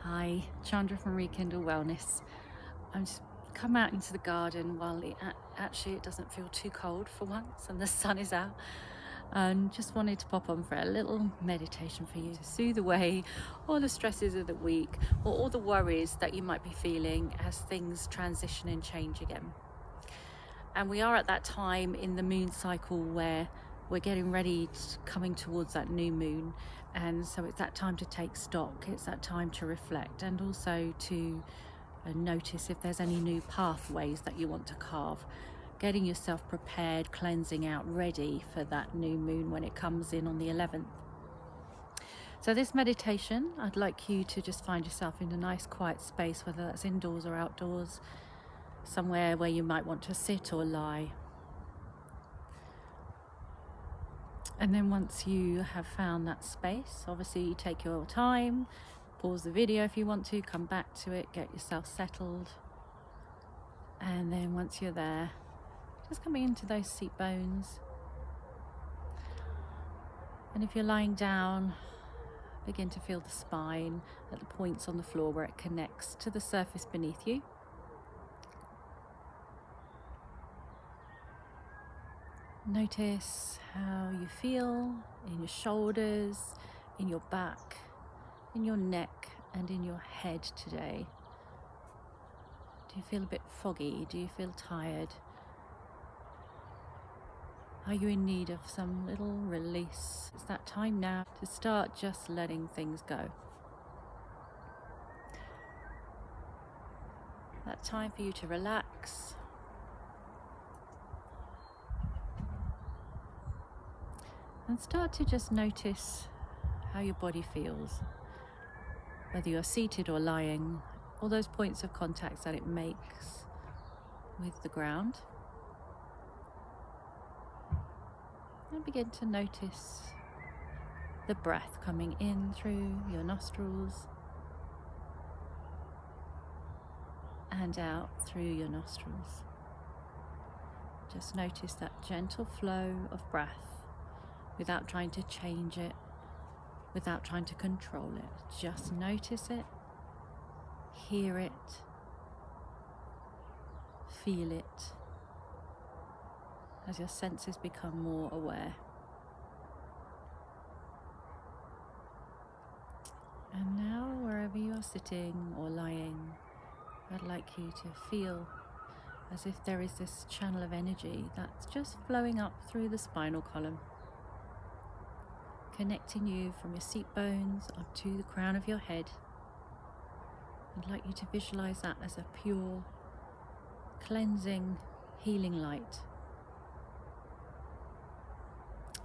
Hi, Chandra from Rekindle Wellness. I'm just come out into the garden while actually it doesn't feel too cold for once and the sun is out, and just wanted to pop on for a little meditation for you to soothe away all the stresses of the week or all the worries that you might be feeling as things transition and change again. And we are at that time in the moon cycle where we're getting ready coming towards that new moon, and so it's that time to take stock, it's that time to reflect, and also to notice if there's any new pathways that you want to carve, getting yourself prepared, cleansing out, ready for that new moon when it comes in on the 11th. So this meditation, I'd like you to just find yourself in a nice quiet space, whether that's indoors or outdoors, somewhere where you might want to sit or lie. And then once you have found that space, obviously you take your time, pause the video if you want to, come back to it, get yourself settled. And then once you're there, just coming into those seat bones. And if you're lying down, begin to feel the spine at the points on the floor where it connects to the surface beneath you. Notice how you feel in your shoulders, in your back, in your neck, and in your head today. Do you feel a bit foggy? Do you feel tired? Are you in need of some little release? It's that time now to start just letting things go. That time for you to relax. And start to just notice how your body feels. Whether you're seated or lying, all those points of contact that it makes with the ground. And begin to notice the breath coming in through your nostrils and out through your nostrils. Just notice that gentle flow of breath without trying to change it, without trying to control it. Just notice it, hear it, feel it, as your senses become more aware. And now, wherever you are sitting or lying, I'd like you to feel as if there is this channel of energy that's just flowing up through the spinal column, connecting you from your seat bones up to the crown of your head. I'd like you to visualize that as a pure, cleansing, healing light.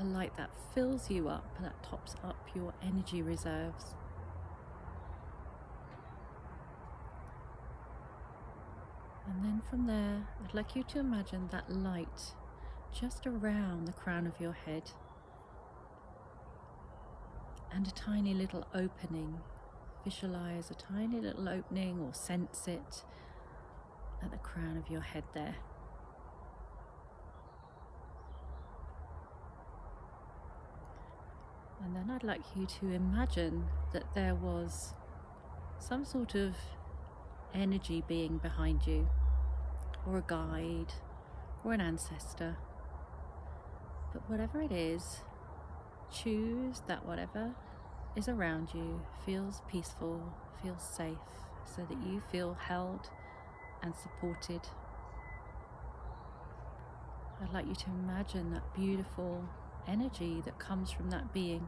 A light that fills you up, that tops up your energy reserves. And then from there, I'd like you to imagine that light just around the crown of your head, and a tiny little opening. Visualize a tiny little opening or sense it at the crown of your head there. And then I'd like you to imagine that there was some sort of energy being behind you, or a guide, or an ancestor. But whatever it is, choose that whatever is around you feels peaceful, feels safe, so that you feel held and supported. I'd like you to imagine that beautiful energy that comes from that being.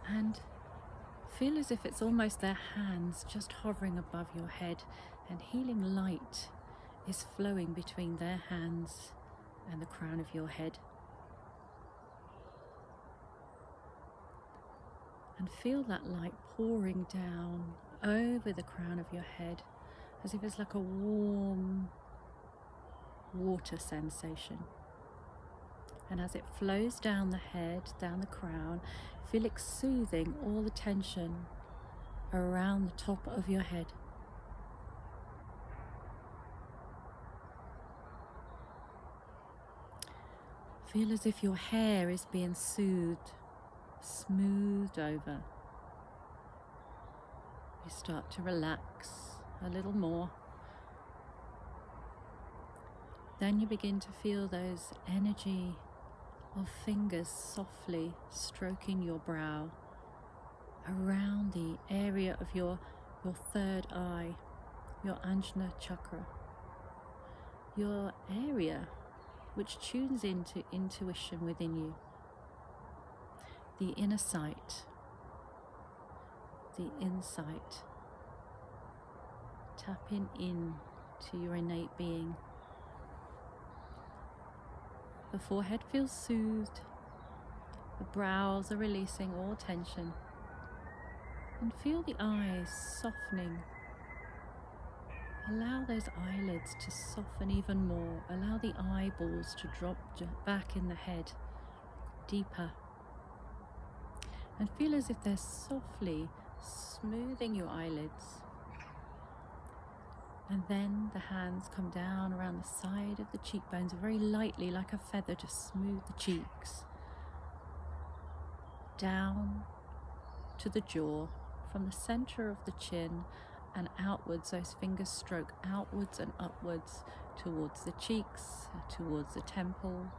And feel as if it's almost their hands just hovering above your head, and healing light is flowing between their hands and the crown of your head. And feel that light pouring down over the crown of your head, as if it's like a warm water sensation. And as it flows down the head, down the crown, feel it soothing all the tension around the top of your head. Feel as if your hair is being soothed smoothed over. You start to relax a little more. Then you begin to feel those energy of fingers softly stroking your brow around the area of your third eye, your Ajna chakra, your area which tunes into intuition within you, the inner sight, the insight, tapping in to your innate being. The forehead feels soothed, the brows are releasing all tension, and feel the eyes softening. Allow those eyelids to soften even more. Allow the eyeballs to drop back in the head, deeper. And feel as if they're softly smoothing your eyelids. And then the hands come down around the side of the cheekbones very lightly, like a feather, to smooth the cheeks. Down to the jaw, from the center of the chin and outwards. Those fingers stroke outwards and upwards towards the cheeks, towards the temple,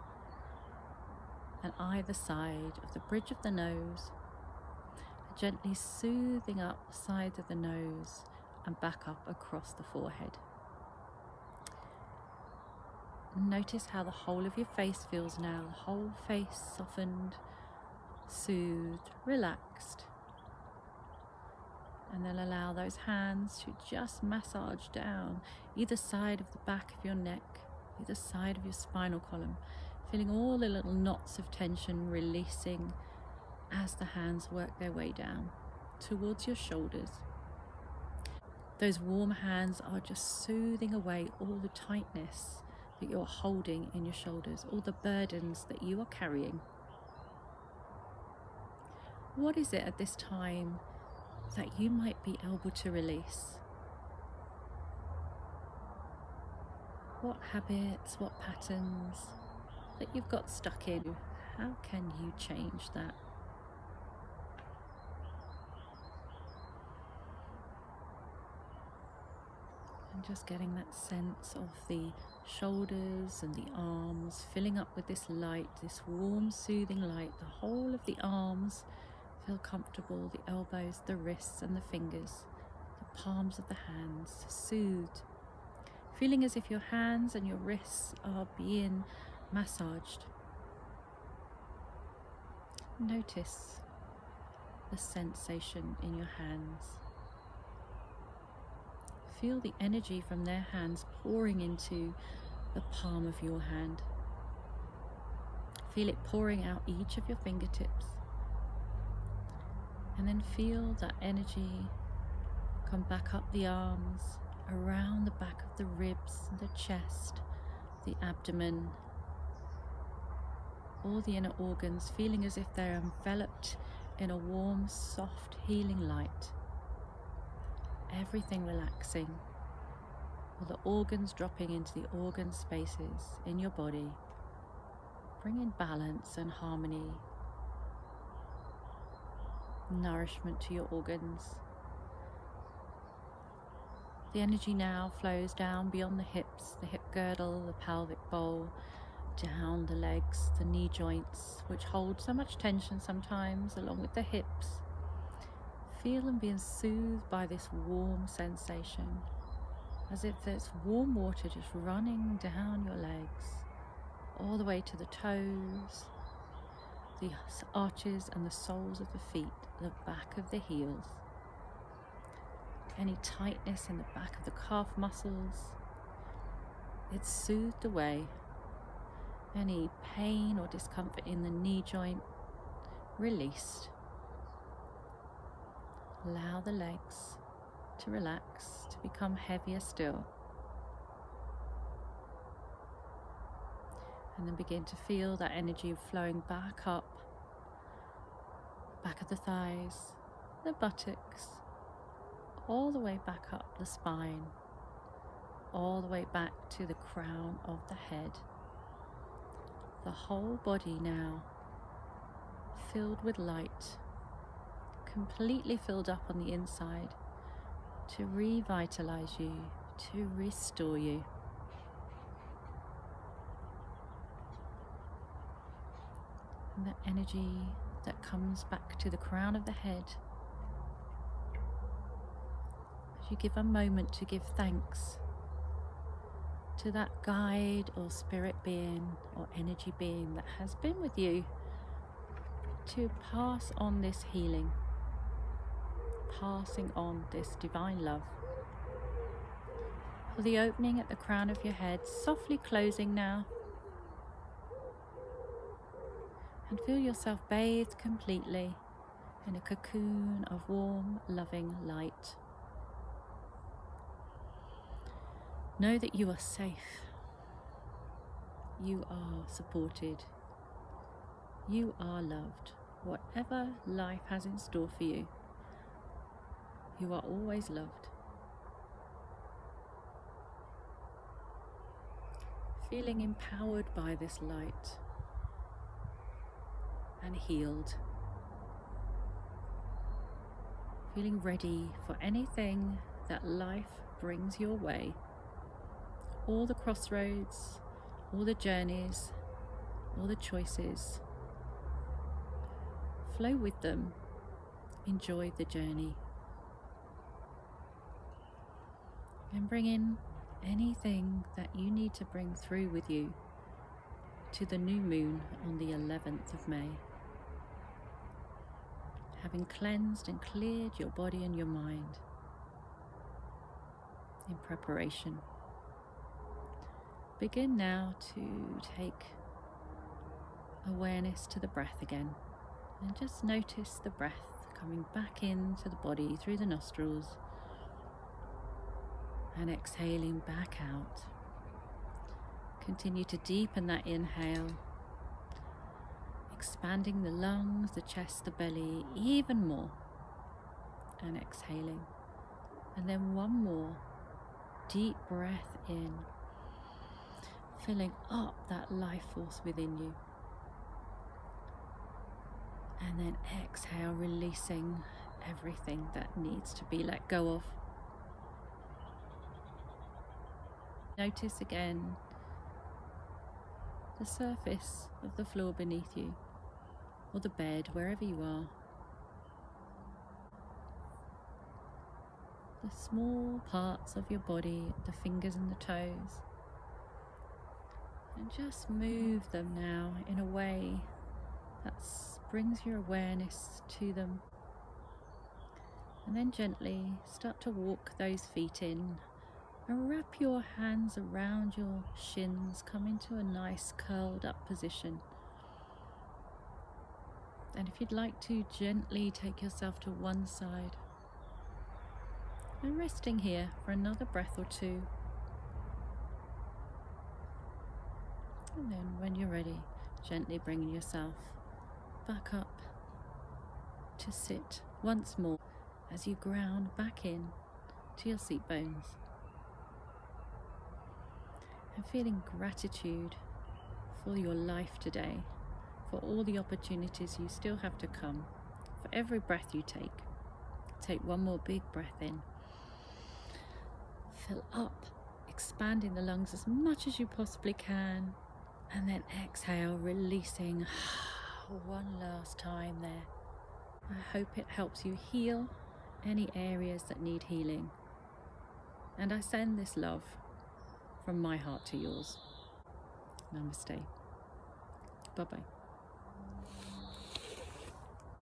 and either side of the bridge of the nose, gently soothing up the sides of the nose and back up across the forehead. Notice how the whole of your face feels now, the whole face softened, soothed, relaxed. And then allow those hands to just massage down either side of the back of your neck, either side of your spinal column, feeling all the little knots of tension releasing as the hands work their way down towards your shoulders. Those warm hands are just soothing away all the tightness that you're holding in your shoulders, all the burdens that you are carrying. What is it at this time that you might be able to release? What habits, what patterns that you've got stuck in? How can you change that? And just getting that sense of the shoulders and the arms filling up with this light, this warm, soothing light. The whole of the arms feel comfortable, the elbows, the wrists and the fingers, the palms of the hands soothed, feeling as if your hands and your wrists are being massaged. Notice the sensation in your hands. Feel the energy from their hands pouring into the palm of your hand. Feel it pouring out each of your fingertips. And then feel that energy come back up the arms, around the back of the ribs, the chest, the abdomen, all the inner organs, feeling as if they're enveloped in a warm, soft, healing light. Everything relaxing, all the organs dropping into the organ spaces in your body, bringing balance and harmony, nourishment to your organs. The energy now flows down beyond the hips, the hip girdle, the pelvic bowl, down the legs, the knee joints, which hold so much tension sometimes, along with the hips. Feel them being soothed by this warm sensation, as if there's warm water just running down your legs, all the way to the toes, the arches and the soles of the feet, the back of the heels. Any tightness in the back of the calf muscles, it's soothed away. Any pain or discomfort in the knee joint, released. Allow the legs to relax, to become heavier still. And then begin to feel that energy flowing back up, back of the thighs, the buttocks, all the way back up the spine, all the way back to the crown of the head. The whole body now filled with light, completely filled up on the inside to revitalize you, to restore you. And that energy that comes back to the crown of the head, as you give a moment to give thanks to that guide or spirit being or energy being that has been with you to pass on this healing, passing on this divine love. For the opening at the crown of your head, softly closing now, and feel yourself bathed completely in a cocoon of warm, loving light. Know that you are safe. You are supported. You are loved. Whatever life has in store for you, you are always loved. Feeling empowered by this light and healed. Feeling ready for anything that life brings your way. All the crossroads, all the journeys, all the choices. Flow with them. Enjoy the journey. And bring in anything that you need to bring through with you to the new moon on the 11th of May. Having cleansed and cleared your body and your mind in preparation. Begin now to take awareness to the breath again, and just notice the breath coming back into the body through the nostrils and exhaling back out. Continue to deepen that inhale, expanding the lungs, the chest, the belly even more, and exhaling. And then one more deep breath in, filling up that life force within you. And then exhale, releasing everything that needs to be let go of. Notice again the surface of the floor beneath you, or the bed, wherever you are. The small parts of your body, the fingers and the toes. And just move them now in a way that brings your awareness to them. And then gently start to walk those feet in and wrap your hands around your shins. Come into a nice curled up position. And if you'd like to, gently take yourself to one side. And resting here for another breath or two. And then when you're ready, gently bringing yourself back up to sit once more as you ground back in to your seat bones. And feeling gratitude for your life today, for all the opportunities you still have to come, for every breath you take. Take one more big breath in. Fill up, expanding the lungs as much as you possibly can, and then exhale, releasing one last time there. I hope it helps you heal any areas that need healing. And I send this love from my heart to yours. Namaste. Bye-bye.